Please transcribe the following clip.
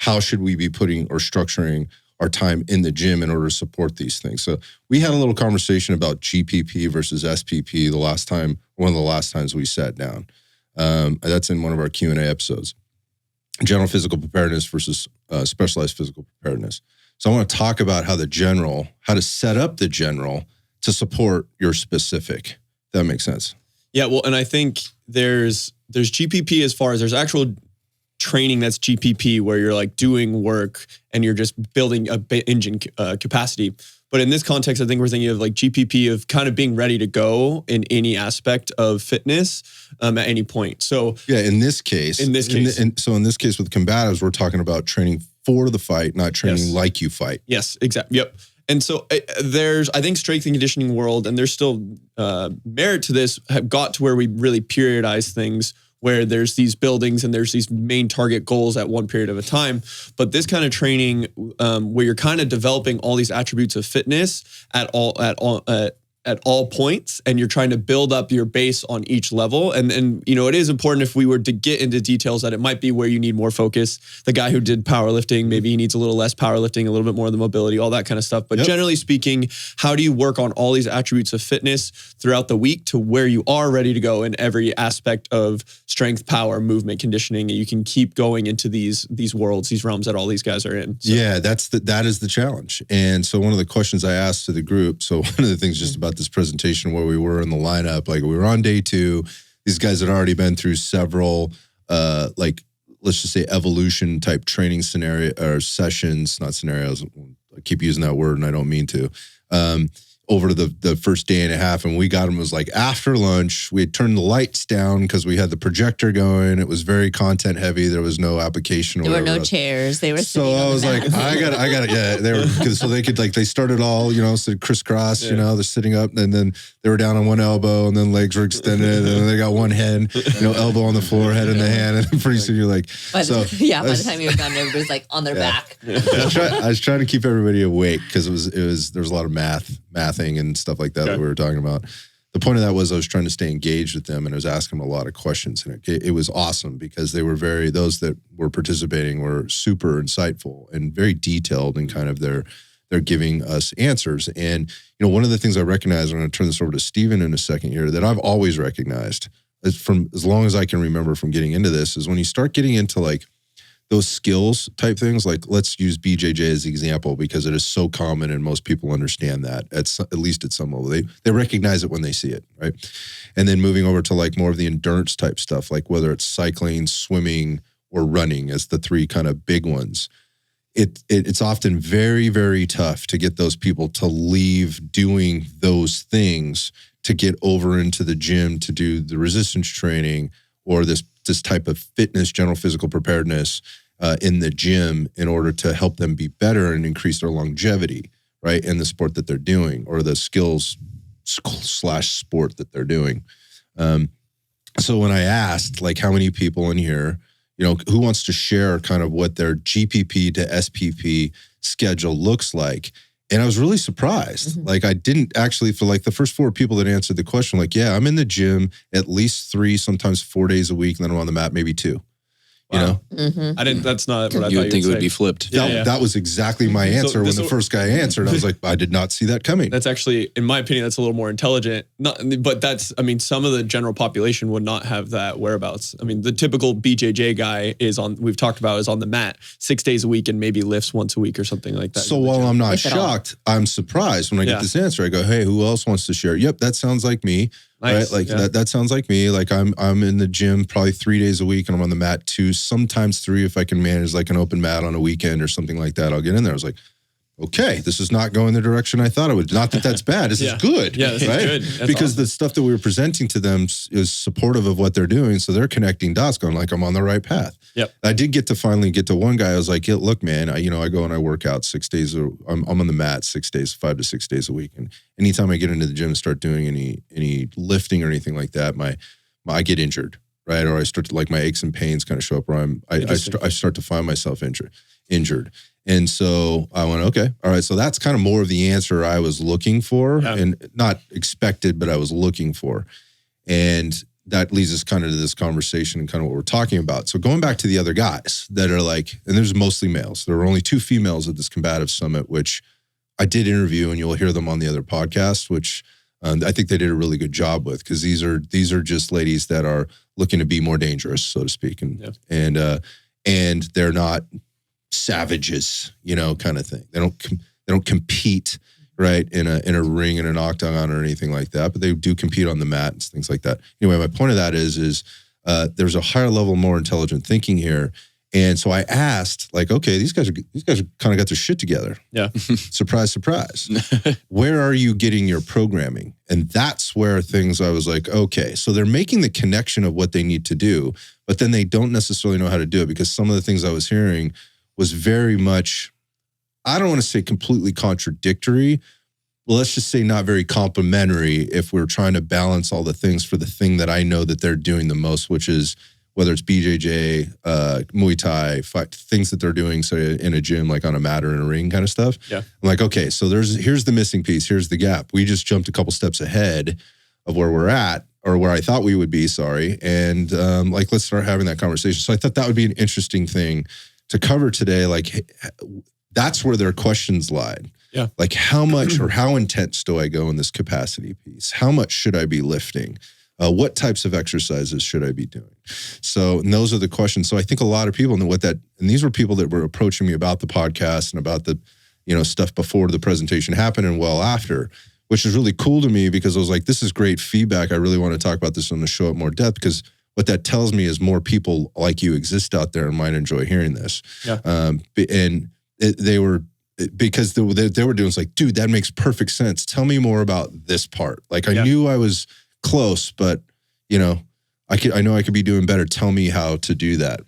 how should we be putting or structuring our time in the gym in order to support these things. So we had a little conversation about GPP versus SPP one of the last times we sat down. That's in one of our Q&A episodes. General physical preparedness versus specialized physical preparedness. So I want to talk about how to set up the general to support your specific. That makes sense. Yeah, well, and I think there's GPP as far as there's actual training that's GPP where you're like doing work and you're just building a engine capacity. But in this context, I think we're thinking of like GPP of kind of being ready to go in any aspect of fitness at any point. So yeah, in this case with combatives, we're talking about training for the fight, not training like you fight. Yes, exactly. Yep. And so I think strength and conditioning world, and there's still merit to this, have got to where we really periodize things where there's these buildings and there's these main target goals at one period of a time. But this kind of training where you're kind of developing all these attributes of fitness at all points, and you're trying to build up your base on each level. And it is important if we were to get into details that it might be where you need more focus. The guy who did powerlifting, maybe he needs a little less powerlifting, a little bit more of the mobility, all that kind of stuff. But generally speaking, how do you work on all these attributes of fitness throughout the week to where you are ready to go in every aspect of strength, power, movement, conditioning, and you can keep going into these worlds, these realms that all these guys are in. So. Yeah, that is the challenge. And so one of the questions I asked to the group, so one of the things just about this presentation where we were in the lineup, like we were on day 2, these guys had already been through several, let's just say evolution type training scenario or sessions, not scenarios. I keep using that word and I don't mean to, over the first day and a half. And we got them, it was like after lunch, we had turned the lights down because we had the projector going. It was very content heavy. There was no application. There were no chairs. They were so I was like, I got it. Yeah, they were, so they could they started all, so crisscross, they're sitting up and then they were down on one elbow and then legs were extended and then they got one hand, elbow on the floor, head in the hand. And then pretty soon you're like, by the time you were done, everybody's like on their back. I was trying to keep everybody awake because there was a lot of mathing and stuff like that we were talking about. The point of that was I was trying to stay engaged with them and I was asking them a lot of questions, and it was awesome because they were those that were participating were super insightful and very detailed in kind of they're giving us answers. And one of the things I recognize, I'm going to turn this over to Steven in a second here, that I've always recognized from as long as I can remember from getting into this, is when you start getting into like those skills type things, like let's use BJJ as the example because it is so common and most people understand that at least at some level. They recognize it when they see it, right? And then moving over to like more of the endurance type stuff, like whether it's cycling, swimming, or running as the 3 kind of big ones. It's often very, very tough to get those people to leave doing those things to get over into the gym to do the resistance training or this type of fitness, general physical preparedness in the gym in order to help them be better and increase their longevity, right? In the sport that they're doing or the skills / sport that they're doing. So when I asked like how many people in here, who wants to share kind of what their GPP to SPP schedule looks like? And I was really surprised. Mm-hmm. Like I didn't actually, for like the first 4 people that answered the question, like, yeah, I'm in the gym at least 3, sometimes 4 days a week. And then I'm on the mat, maybe 2. Wow. Mm-hmm. That's not what I thought you would think it would be flipped. That was exactly my answer when the first guy answered. I was like, I did not see that coming. That's actually, in my opinion, that's a little more intelligent. But some of the general population would not have that whereabouts. I mean, the typical BJJ guy we've talked about, is on the mat 6 days a week and maybe lifts once a week or something like that. So while I'm not shocked, I'm surprised when I get this answer. I go, hey, who else wants to share? Yep, that sounds like me. Nice. Right? Like that sounds like me. Like I'm in the gym probably 3 days a week and I'm on the mat 2, sometimes 3 if I can manage like an open mat on a weekend or something like that. I'll get in there. I was like, okay, this is not going the direction I thought it would. Not that that's bad. This is good. Yeah, this is good. That's because awesome. The stuff that we were presenting to them is supportive of what they're doing. So they're connecting dots going like, I'm on the right path. Yep. I did finally get to one guy. I was like, yeah, look, man, I go and I work out 6 days. I'm on the mat 6 days, 5 to 6 days a week. And anytime I get into the gym and start doing any lifting or anything like that, I get injured, right? Or I start to like my aches and pains kind of show up where I start to find myself injured. And so I went, okay, all right. So that's kind of more of the answer I was looking for and not expected, but I was looking for. And that leads us kind of to this conversation and kind of what we're talking about. So going back to the other guys that are like, and there's mostly males. There were only 2 females at this combative summit, which I did interview, and you'll hear them on the other podcast, which I think they did a really good job with, because these are just ladies that are looking to be more dangerous, so to speak, and they're not savages, kind of thing. They don't compete right in a ring, in an octagon or anything like that, but they do compete on the mat and things like that. Anyway, my point of that is there's a higher level, more intelligent thinking here. And so I asked, like, okay, these guys are kind of got their shit together. Yeah. Surprise, surprise. Where are you getting your programming? And that's where I was like, okay, so they're making the connection of what they need to do, but then they don't necessarily know how to do it, because some of the things I was hearing was very much, I don't want to say completely contradictory, but let's just say not very complimentary if we're trying to balance all the things for the thing that I know that they're doing the most, which is whether it's BJJ, Muay Thai, fight, things that they're doing, so in a gym, like on a mat or in a ring kind of stuff. Yeah. I'm like, okay, so here's the missing piece. Here's the gap. We just jumped a couple steps ahead of where we're at, or where I thought we would be, sorry. And let's start having that conversation. So I thought that would be an interesting thing to cover today. Like, that's where their questions lied. Yeah. Like, how much or how intense do I go in this capacity piece? How much should I be lifting? What types of exercises should I be doing? So, and those are the questions. So I think a lot of people know and these were people that were approaching me about the podcast and about the, stuff before the presentation happened and well after, which is really cool to me, because I was like, this is great feedback. I really want to talk about this on the show at more depth, because what that tells me is more people like you exist out there and might enjoy hearing this. Yeah. They were doing, it's like, dude, that makes perfect sense. Tell me more about this part. Like, I knew I was close, but I know I could be doing better. Tell me how to do that.